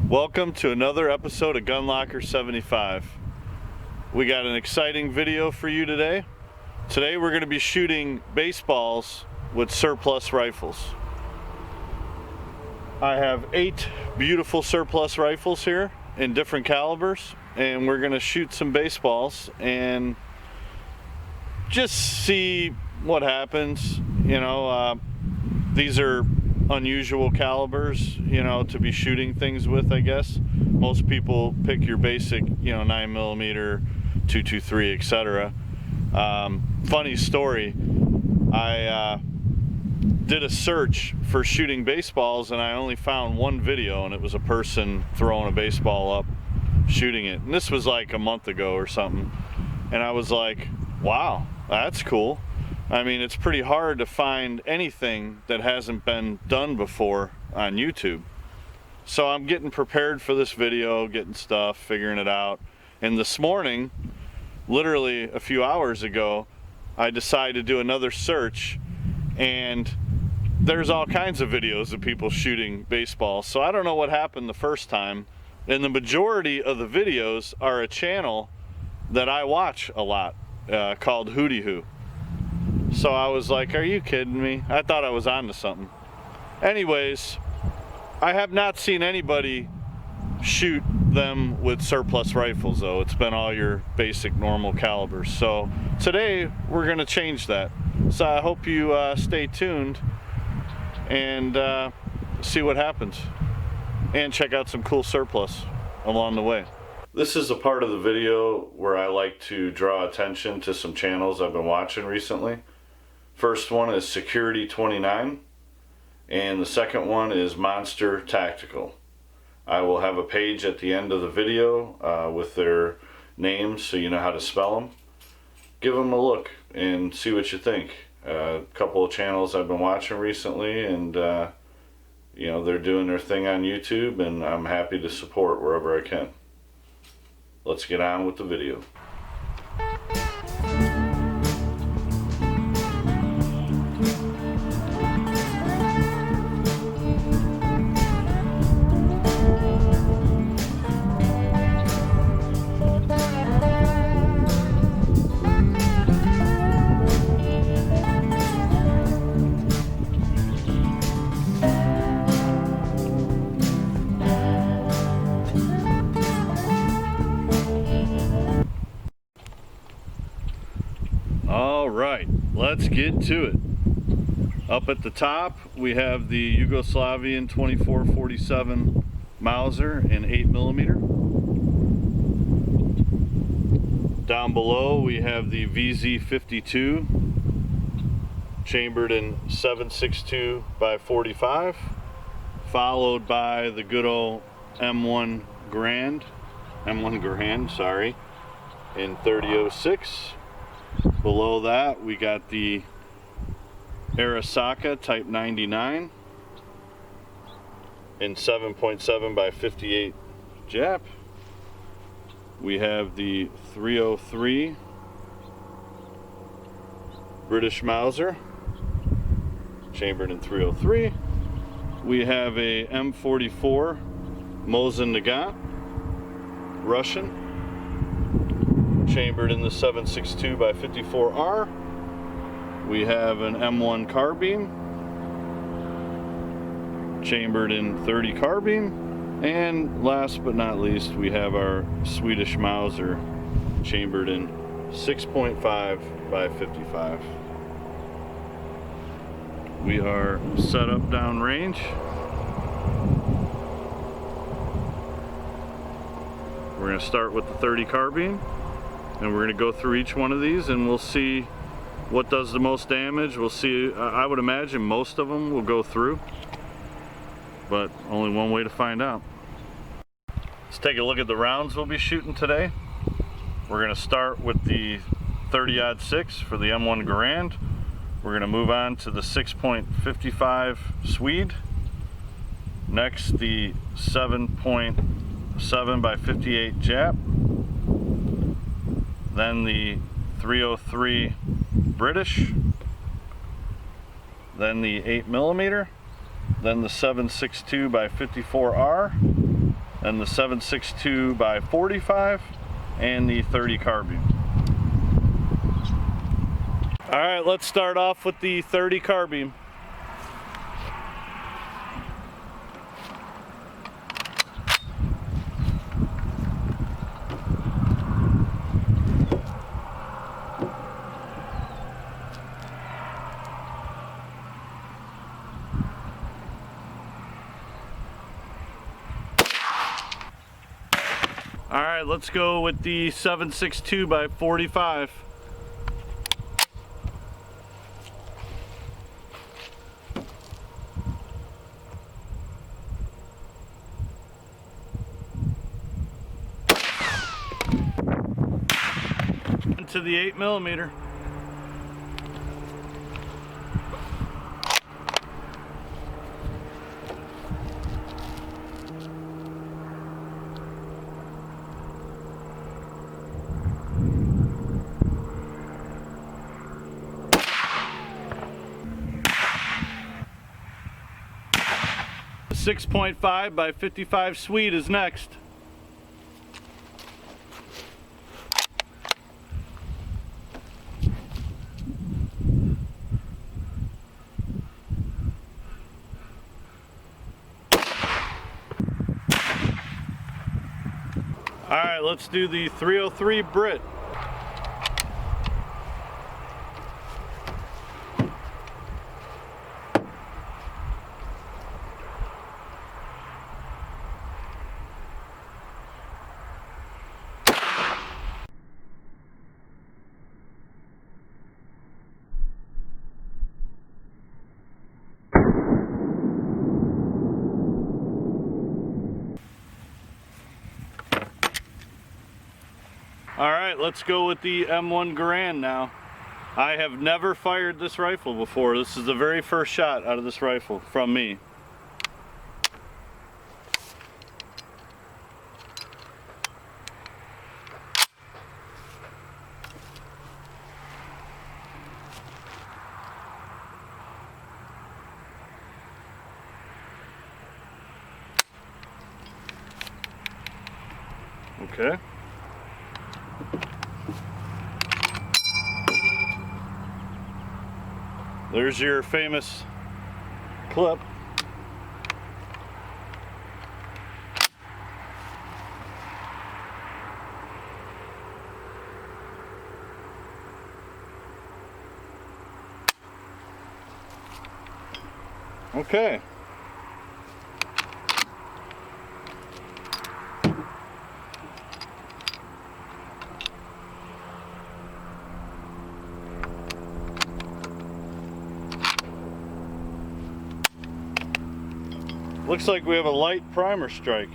Welcome to another episode of Gun Locker 75. We got an exciting video for you today. Today we're going to be shooting baseballs with surplus rifles. I have 8 beautiful surplus rifles here in different calibers, and we're going to shoot some baseballs and just see what happens. You know, these are unusual calibers, you know, to be shooting things with, I guess. Most people pick your basic, you know, 9mm, 223, etc. Funny story, I did a search for shooting baseballs and I only found one video, and it was a person throwing a baseball up, shooting it. And this was like a month ago or something. And I was like, wow, that's cool. I mean, it's pretty hard to find anything that hasn't been done before on YouTube. So I'm getting prepared for this video, getting stuff, figuring it out. And this morning, literally a few hours ago, I decided to do another search, and there's all kinds of videos of people shooting baseballs. So I don't know what happened the first time. And the majority of the videos are a channel that I watch a lot, called Hootie Hoo. So I was like, are you kidding me? I thought I was onto something. Anyways, I have not seen anybody shoot them with surplus rifles though. It's been all your basic normal calibers. So today we're gonna change that. So I hope you stay tuned and see what happens. And check out some cool surplus along the way. This is a part of the video where I like to draw attention to some channels I've been watching recently. First one is Security 29, and the second one is Monster Tactical. I will have a page at the end of the video with their names so you know how to spell them. Give them a look and see what you think. A couple of channels I've been watching recently, and you know, they're doing their thing on YouTube, and I'm happy to support wherever I can. Let's get on with the video. Alright, let's get to it. Up at the top we have the Yugoslavian 2447 Mauser in 8mm. Down below we have the VZ52 chambered in 7.62 by 45, followed by the good old M1 Garand, sorry, in 30.06. Below that we got the Arisaka Type 99 in 7.7 by 58 Jap. We have the 303 British Mauser chambered in 303. We have a M44 Mosin Nagant Russian chambered in the 7.62 by 54R. We have an M1 Carbine chambered in 30 Carbine, and last but not least we have our Swedish Mauser chambered in 6.5 by 55. We are set up downrange. We're going to start with the 30 Carbine, and we're going to go through each one of these and we'll see what does the most damage. We'll see. I would imagine most of them will go through, but only one way to find out. Let's take a look at the rounds we'll be shooting today. We're going to start with the 30-06 for the M1 Garand. We're going to move on to the 6.55 Swede. Next, the 7.7 by 58 Jap. Then the 303 British. Then the 8mm. Then the 7.62 by 54R. and the 7.62 by 45 and the 30 carbine. All right, let's start off with the 30 carbine. All right, let's go with the 7.62 by 45. To the 8mm. The 6.5 by 55 Swede is next. All right, let's do the 303 Brit. All right, let's go with the M1 Garand now. I have never fired this rifle before. This is the very first shot out of this rifle from me. Okay. There's your famous clip. Okay. Looks like we have a light primer strike.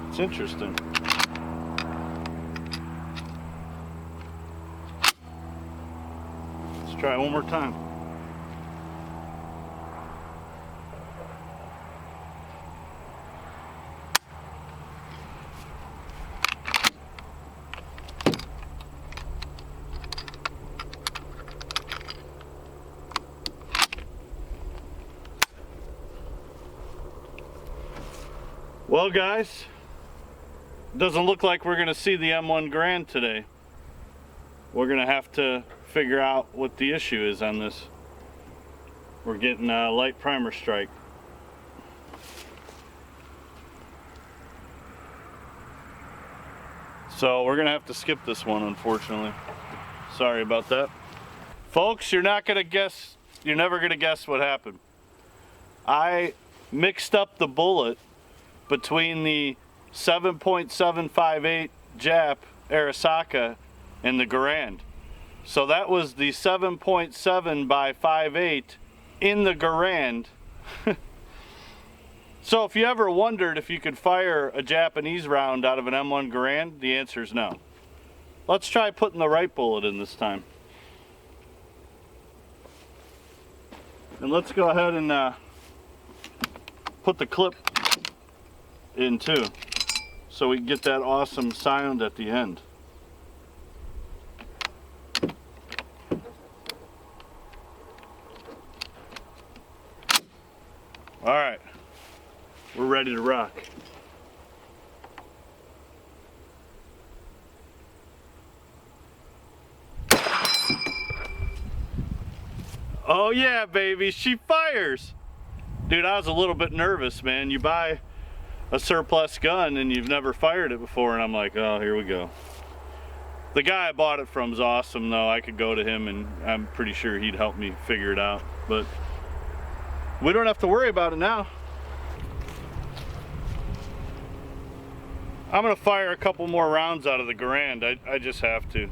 It's interesting. Let's try it one more time. Well guys, doesn't look like we're going to see the M1 Garand today. We're going to have to figure out what the issue is on this. We're getting a light primer strike. So we're going to have to skip this one, unfortunately. Sorry about that. Folks, you're not going to guess, you're never going to guess what happened. I mixed up the bullet between the 7.758 Jap Arisaka and the Garand. So that was the 7.7 by 58 in the Garand. So if you ever wondered if you could fire a Japanese round out of an M1 Garand, the answer is no. Let's try putting the right bullet in this time. And let's go ahead and put the clip in too, so we can get that awesome sound at the end. All right, we're ready to rock. Oh yeah, baby, she fires. Dude, I was a little bit nervous, man. You buy a surplus gun and you've never fired it before, and I'm like, oh, here we go. The guy I bought it from is awesome, though. I could go to him and I'm pretty sure he'd help me figure it out. But we don't have to worry about it now. I'm gonna fire a couple more rounds out of the Garand. I just have to.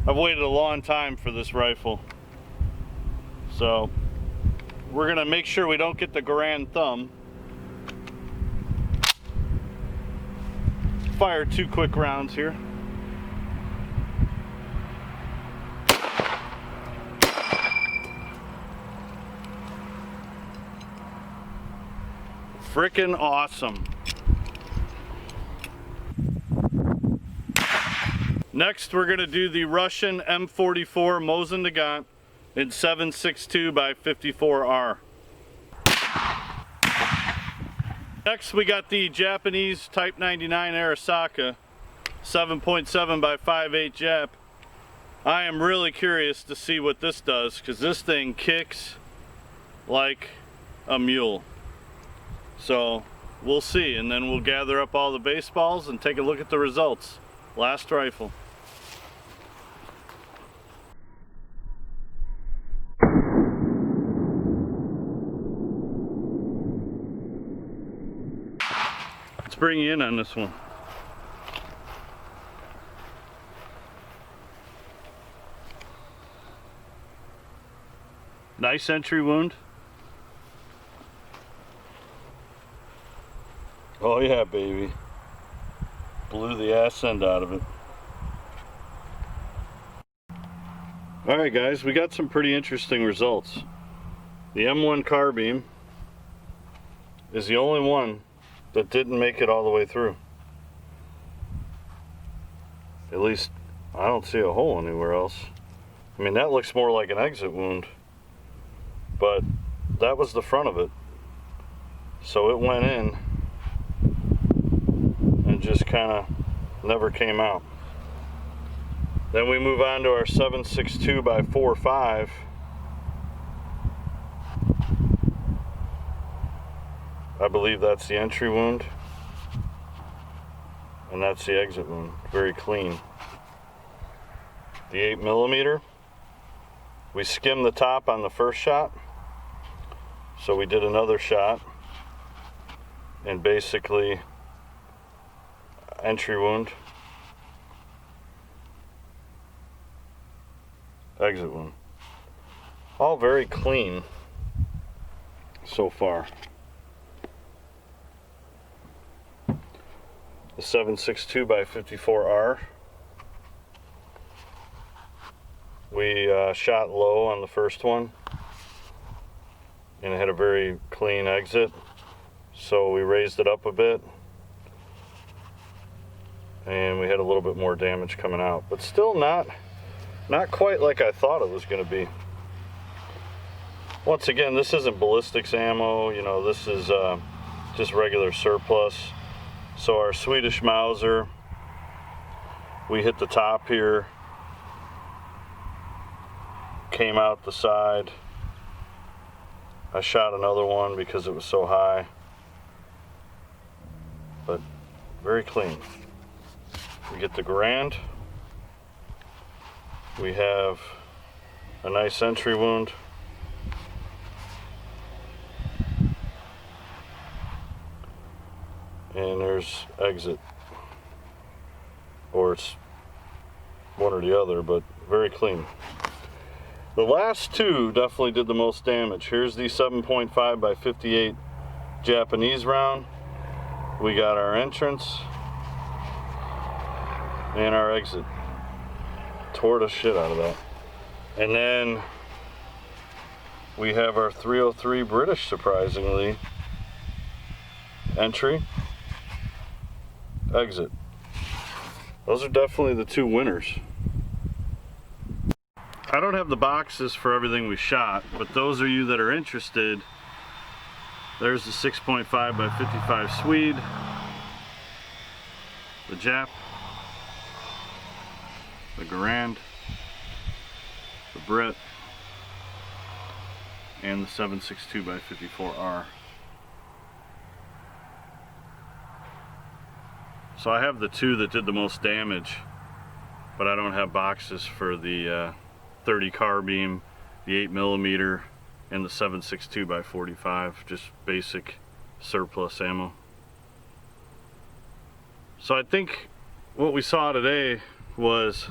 I've waited a long time for this rifle. So we're gonna make sure we don't get the Garand thumb. Fire 2 quick rounds here. Frickin' awesome. Next, we're gonna do the Russian M44 Mosin Nagant in 7.62 by 54R. Next, we got the Japanese Type 99 Arisaka 7.7 by 5.8 Jap. I am really curious to see what this does, because this thing kicks like a mule. So we'll see, and then we'll gather up all the baseballs and take a look at the results. Last rifle. Let's bring you in on this one. Nice entry wound. Oh yeah, baby. Blew the ass end out of it. Alright guys, we got some pretty interesting results. The M1 carbine is the only one that didn't make it all the way through. At least I don't see a hole anywhere else. I mean, that looks more like an exit wound, but that was the front of it. So it went in and just kind of never came out. Then we move on to our 7.62 by 4.5. I believe that's the entry wound, and that's the exit wound. Very clean. The 8mm, we skimmed the top on the first shot, so we did another shot, and basically entry wound, exit wound. All very clean so far. The 7.62 by 54R. We shot low on the first one, and it had a very clean exit, so we raised it up a bit, and we had a little bit more damage coming out, but still not quite like I thought it was going to be. Once again, this isn't ballistics ammo, you know, this is just regular surplus. So our Swedish Mauser, we hit the top here, came out the side. I shot another one because it was so high, but very clean. We get the Garand. We have a nice entry wound. And there's exit, or it's one or the other, but very clean. The last two definitely did the most damage. Here's the 7.5 by 58 Japanese round. We got our entrance and our exit. Tore the shit out of that. And then we have our 303 British, surprisingly. Entry, exit. Those are definitely the two winners. I don't have the boxes for everything we shot, but those of you that are interested, There's the 6.5 by 55 Swede, the Jap, the Garand, the Brit, and the 7.62 by 54R. So I have the two that did the most damage, but I don't have boxes for the 30 carbine, the 8mm, and the 7.62 by 45, just basic surplus ammo. So I think what we saw today was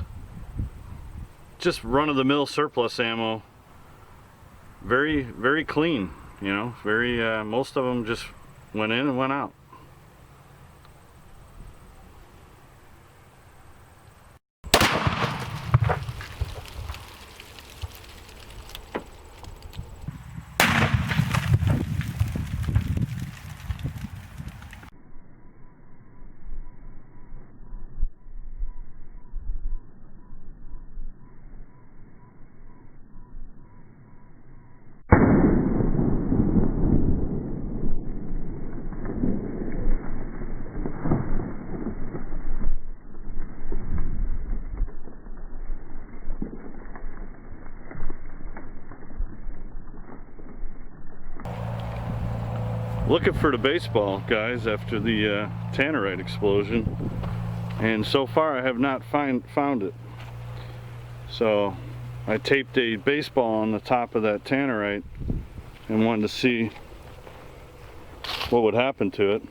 just run-of-the-mill surplus ammo. Very, very clean, you know, very, most of them just went in and went out. Looking for the baseball, guys, after the tannerite explosion, and so far I have not found it. So I taped a baseball on the top of that tannerite and wanted to see what would happen to it.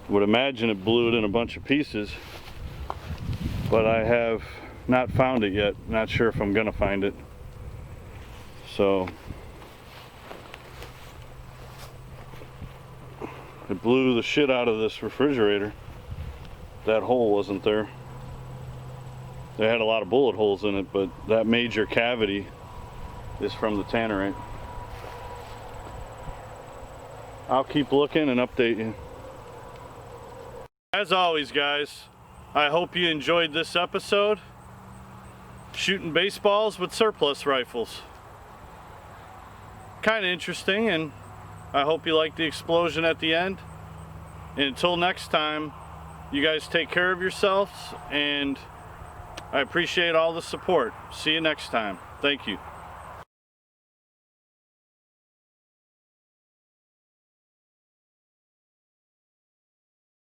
Would imagine it blew it in a bunch of pieces, but I have not found it yet. Not sure if I'm gonna find it. So it blew the shit out of this refrigerator. That hole wasn't there. They had a lot of bullet holes in it, but that major cavity is from the tannerite. I'll keep looking and update you. As always, guys, I hope you enjoyed this episode. Shooting baseballs with surplus rifles. Kind of interesting, and I hope you like the explosion at the end. And until next time, you guys take care of yourselves, and I appreciate all the support. See you next time. Thank you.